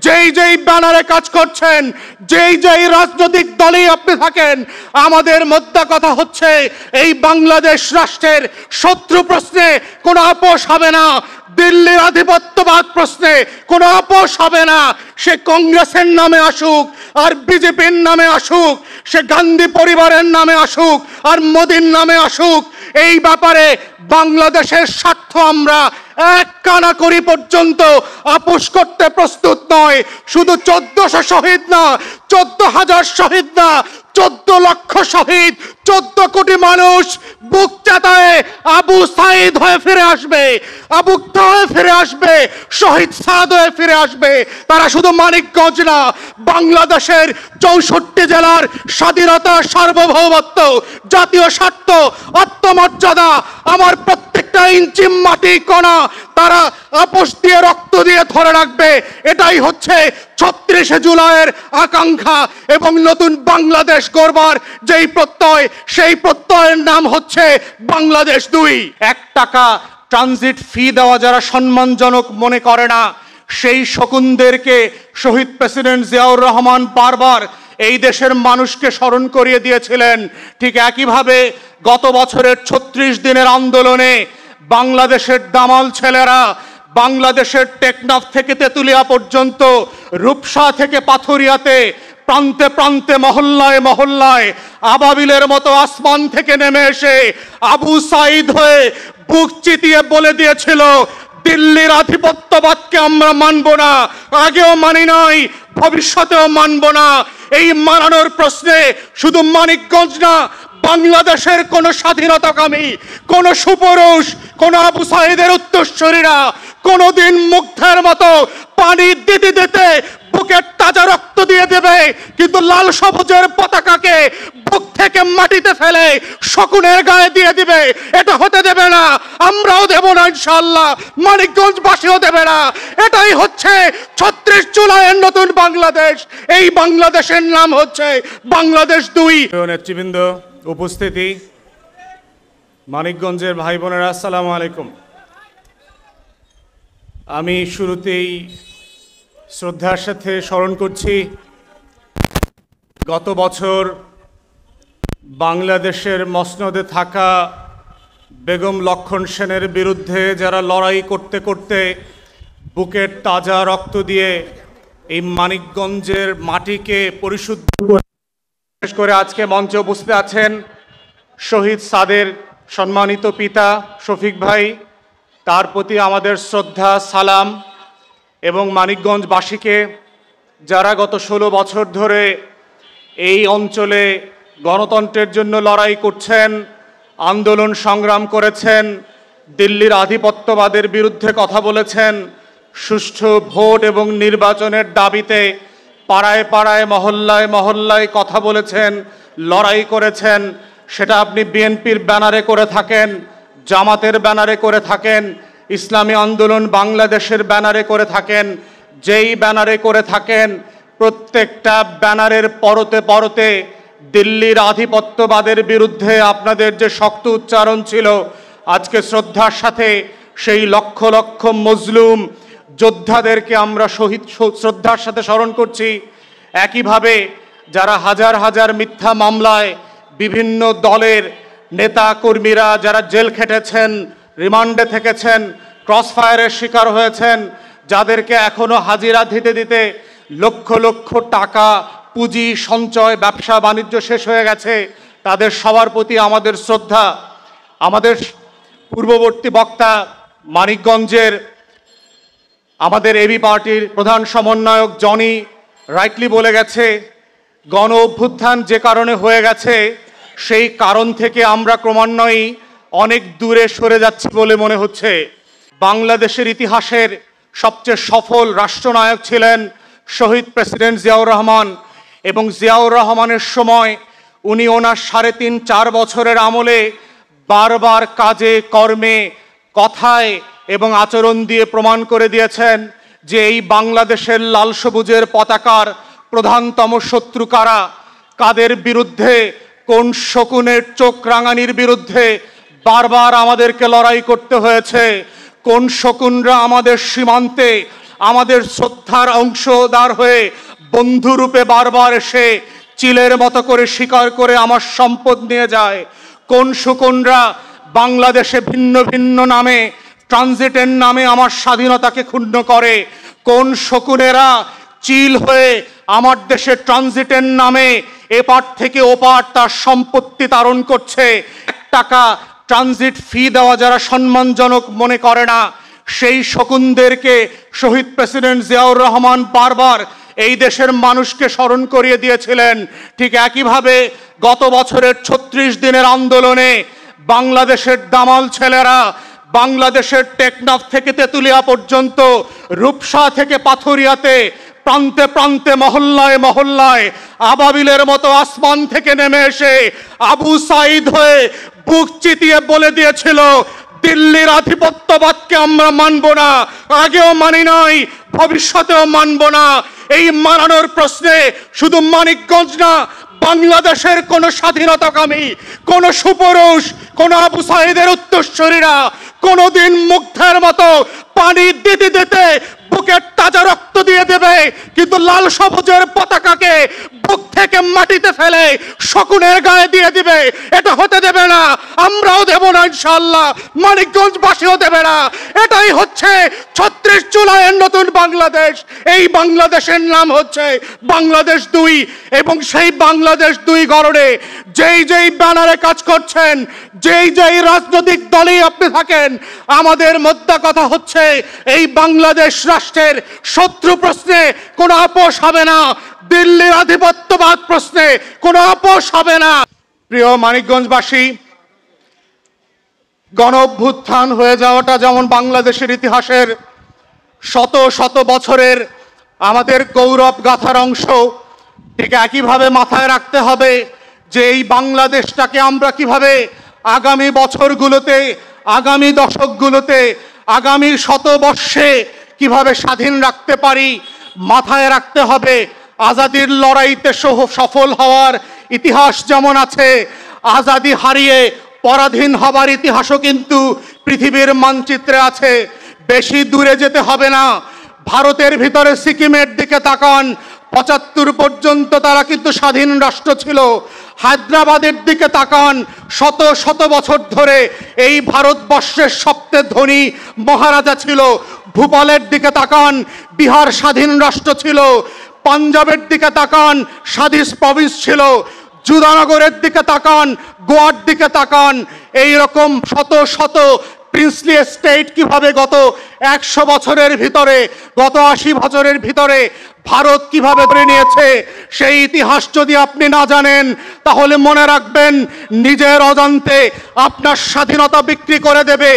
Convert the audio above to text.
যেই যেই ব্যানারে কাজ করছেন, যেই যেই রাজনৈতিক দলই আপনি থাকেন, আমাদের মোদ্দা কথা হচ্ছে এই বাংলাদেশ রাষ্ট্রের শত্রু প্রশ্নে কোনো আপোষ হবে না। দিল্লির আধিপত্যবাদ প্রশ্নে কোনো আপোষ হবে না। সে কংগ্রেসের নামে আসুক আর বিজেপির নামে আসুক, সে গান্ধী পরিবারের নামে আসুক আর মোদির নামে আসুক, এই ব্যাপারে বাংলাদেশের স্বার্থ আমরা এক কানা করি পর্যন্ত আপোষ করতে প্রস্তুত নয়। শুধু 1400 শহীদ না, 14,000 শহীদ না, 14 লক্ষ শহীদ, 14 কোটি মানুষ বুক চাতায়ে আবু সাইদ হয়ে ফিরে আসবে, আবুক্তা হয়ে ফিরে আসবে, শহীদ সাদ হয়ে ফিরে আসবে। তারা শুধু মানিকগঞ্জ না, বাংলাদেশের 64 জেলার স্বাধীনতা, সার্বভৌমত্ব, জাতীয় স্বার্থ, আত্মমর্যাদা, আমার প্রত্যেকটা ইঞ্চি মাটি কণা তারা আপোষ দিয়ে, রক্ত দিয়ে ধরে রাখবে। এটাই হচ্ছে 36শে জুলাইয়ের আকাঙ্ক্ষা এবং নতুন বাংলাদেশ গড়বার যেই প্রত্যয়, সেই প্রত্যয়ের নাম হচ্ছে বাংলাদেশ 2। 1 টাকা ট্রানজিট ফি দেওয়া যারা সম্মানজনক মনে করে না, সেই শকুনদেরকে শহীদ প্রেসিডেন্ট জিয়াউর রহমান বারবার এই দেশের মানুষকে স্মরণ করিয়ে দিয়েছিলেন। ঠিক একইভাবে গত বছরের 36 দিনের আন্দোলনে বাংলাদেশের দামাল ছেলেরা, বাংলাদেশের টেকনাফ থেকে তেতুলিয়া পর্যন্ত, রূপসা থেকে পাথুরিয়াতে, প্রান্তে প্রান্তে, মহল্লায় মহল্লায় আবাবিলের মতো আসমান থেকে নেমে এসে আবু সাইদ হয়ে বুক চিতিয়ে বলে দিয়েছিল, দিল্লির আধিপত্যবাদকে আমরা মানব না, আগেও মানি নাই, ভবিষ্যতেও মানব না। এই মানানোর প্রশ্নে শুধু মানিকগঞ্জ না, বাংলাদেশের কোন স্বাধীনতাকামী, কোন সুপুরুষ, কোন আবু সাইদের উত্তরসূরিরা কোনদিন মুগ্ধের মতো পানি দিতে দিতে বুকের তাজা রক্ত দিয়ে দেবে, কিন্তু লাল সবুজের পতাকাকে বুক থেকে মাটিতে ফেলে শকুনের গায়ে দিয়ে দিবে, এটা হতে দেবে না। আমরাও দেব না ইনশাআল্লাহ, মানিকগঞ্জবাসীও দেবে না। এটাই হচ্ছে 36 জুলাইয়ের নতুন বাংলাদেশ। এই বাংলাদেশের নাম হচ্ছে বাংলাদেশ 2। নেতৃবৃন্দ, উপস্থিতি, মানিকগঞ্জের ভাই বোনেরা, আসসালামু আলাইকুম। আমি শুরুতেই শ্রদ্ধার সাথে স্মরণ করছি গত বছর বাংলাদেশের মসনদে থাকা বেগম লক্ষণ সেনের বিরুদ্ধে যারা লড়াই করতে করতে বুকের তাজা রক্ত দিয়ে এই মানিকগঞ্জের মাটিকে পরিশুদ্ধ করে আজকে মঞ্চে উপস্থিত আছেন শহীদ সাদের সম্মানিত পিতা শফিক ভাই, তার প্রতি আমাদের শ্রদ্ধা, সালাম। এবং মানিকগঞ্জবাসীকে যারা গত 16 বছর ধরে এই অঞ্চলে গণতন্ত্রের জন্য লড়াই করছেন, আন্দোলন সংগ্রাম করেছেন, দিল্লির আধিপত্যবাদের বিরুদ্ধে কথা বলেছেন, সুষ্ঠু ভোট এবং নির্বাচনের দাবিতে পাড়ায় পাড়ায়, মহল্লায় মহল্লায় কথা বলেছেন, লড়াই করেছেন। সেটা আপনি বিএনপির ব্যানারে করে থাকেন, জামাতের ব্যানারে করে থাকেন, ইসলামী আন্দোলন বাংলাদেশের ব্যানারে করে থাকেন, যেই ব্যানারে করে থাকেন, প্রত্যেকটা ব্যানারের পরতে পরতে দিল্লির আধিপত্যবাদের বিরুদ্ধে আপনাদের যে শক্ত উচ্চারণ ছিল, আজকে শ্রদ্ধার সাথে সেই লক্ষ লক্ষ মজলুম যোদ্ধাদেরকে আমরা শ্রদ্ধার সাথে স্মরণ করছি। একইভাবে যারা হাজার হাজার মিথ্যা মামলায় বিভিন্ন দলের নেতা কর্মীরা যারা জেল খেটেছেন, রিমান্ডে থেকেছেন, ক্রসফায়ারের শিকার হয়েছেন, যাদেরকে এখনো হাজিরা দিতে দিতে লক্ষ লক্ষ টাকা পুঁজি সঞ্চয়, ব্যবসা বাণিজ্য শেষ হয়ে গেছে, তাদের সবার প্রতি আমাদের শ্রদ্ধা। আমাদের পূর্ববর্তী বক্তা মানিকগঞ্জের আমাদের এবি পার্টির প্রধান সমন্বয়ক জনি রাইটলি বলে গেছে, গণ অভ্যুত্থান যে কারণে হয়ে গেছে সেই কারণ থেকে আমরা ক্রমান্বয়েই অনেক দূরে সরে যাচ্ছি বলে মনে হচ্ছে। বাংলাদেশের ইতিহাসের সবচেয়ে সফল রাষ্ট্রনায়ক ছিলেন শহীদ প্রেসিডেন্ট জিয়াউর রহমান, এবং জিয়াউর রহমানের সময় উনি ওনার 3.5-4 বছরের আমলে বারবার কাজে, কর্মে, কথায় এবং আচরণ দিয়ে প্রমাণ করে দিয়েছেন যে এই বাংলাদেশের লাল সবুজের পতাকার প্রধানতম শত্রু কারা, কাদের বিরুদ্ধে, কোন শকুনের চোখ রাঙানির বিরুদ্ধে বারবার আমাদেরকে লড়াই করতে হয়েছে, কোন শকুনরা আমাদের সীমান্তে আমাদের শ্রদ্ধার অংশদার হয়ে বন্ধুরূপে বারবার এসে চিলের মতো করে শিকার করে আমার সম্পদ নিয়ে যায়? কোন শকুনরা বাংলাদেশে ভিন্ন ভিন্ন নামে ট্রানজিটের নামে আমার স্বাধীনতাকে ক্ষুণ্ণ করে? কোন শকুনেরা চিল হয়ে আমার দেশে ট্রানজিটের নামে এপার থেকে ওপার তার সম্পত্তি তারণ করছে? টাকা ট্রানজিট ফি দেওয়া যারা সম্মানজনক মনে করে না, সেই শকুনদেরকে শহীদ প্রেসিডেন্ট জিয়াউর রহমান বারবার এই দেশের মানুষকে স্মরণ করিয়ে দিয়েছিলেন। ঠিক একইভাবে গত বছরের ৩৬ দিনের আন্দোলনে বাংলাদেশের দামাল ছেলেরা বাংলাদেশের টেকনাফ থেকে তেতুলিয়া পর্যন্ত, রূপসা থেকে পাথুরিয়াতে, প্রান্তে প্রান্তে মহল্লায় মহল্লায় আবাবিলের মতো আসমান থেকে নেমে এসে আবু সাইদ হয়ে বুক চিতিয়ে বলে দিয়েছিল, দিল্লির আধিপত্যবাদকে আমরা মানব না, আগেও মানি নাই, ভবিষ্যতেও মানব না। এই মানানোর প্রশ্নে শুধু মানিকগঞ্জ না, বাংলাদেশের কোন স্বাধীনতাকামী, কোন সুপুরুষ, কোন আবু সাইদের উত্তরসূরিরা কোনদিন মুগ্ধের মতো পানি দিতে দিতে বুকের তাজা রক্ত দিয়ে দেবে, কিন্তু লাল সবুজের পতাকাকে বুক থেকে মাটিতে ফেলে শকুনের গায়ে দিয়ে দিবে, এটা হতে দেবে না। আমরাও দেব না, ইনশাআল্লাহ মানিকগঞ্জবাসীও দেবে না। এটাই হচ্ছে ৩৬ জুলাইয়ের নতুন বাংলাদেশ। এই বাংলাদেশের নাম হচ্ছে বাংলাদেশ ২, এবং সেই বাংলাদেশ ২ গড়ে যেই যেই ব্যানারে কাজ করছেন, যেই যেই রাজনৈতিক দলেই আপনি থাকেন, আমাদের মোদ্দা কথা হচ্ছে এই বাংলাদেশ রাষ্ট্রের শত্রু প্রশ্নে কোনো আপোষ হবে না, দিল্লির আধিপত্যবাদ প্রশ্নে কোনো আপোষ হবে না। প্রিয় মানিকগঞ্জবাসী, গণ অভ্যুত্থান হয়ে যাওয়াটা যেমন বাংলাদেশের ইতিহাসের শত শত বছরের আমাদের গৌরব গাথার অংশ, ঠিক একইভাবে মাথায় রাখতে হবে যে এই বাংলাদেশটাকে আমরা কিভাবে আগামী বছরগুলোতে, আগামী দশকগুলোতে, আগামী শতবর্ষে কিভাবে স্বাধীন রাখতে পারি। মাথায় রাখতে হবে আজাদির লড়াইতে সফল হওয়ার ইতিহাস যেমন আছে, আজাদি হারিয়ে পরাধীন হবার ইতিহাসও কিন্তু পৃথিবীর মানচিত্রে আছে। বেশি দূরে যেতে হবে না, ভারতের ভিতরে সিকিমের দিকে তাকান, ৭৫ পর্যন্ত তারা কিন্তু স্বাধীন রাষ্ট্র ছিল। হায়দ্রাবাদের দিকে তাকান, শত শত বছর ধরে এই ভারতবর্ষের সবচেয়ে ধনী মহারাজা ছিল। ভূপালের দিকে তাকান, বিহার স্বাধীন রাষ্ট্র ছিল। পাঞ্জাবের দিকে তাকান, স্বাধীন প্রভিন্স ছিল। জুদানগরের দিকে তাকান, গোয়ার দিকে তাকান। এই রকম শত শত প্রিন্সলি স্টেট কিভাবে গত ১০০ বছরের ভিতরে, গত ৮০ বছরের ভিতরে ভারত কিভাবে ধরে নিয়েছে, সেই ইতিহাস যদি আপনি না জানেন তাহলে মনে রাখবেন নিজের অজান্তে আপনার স্বাধীনতা বিক্রি করে দেবে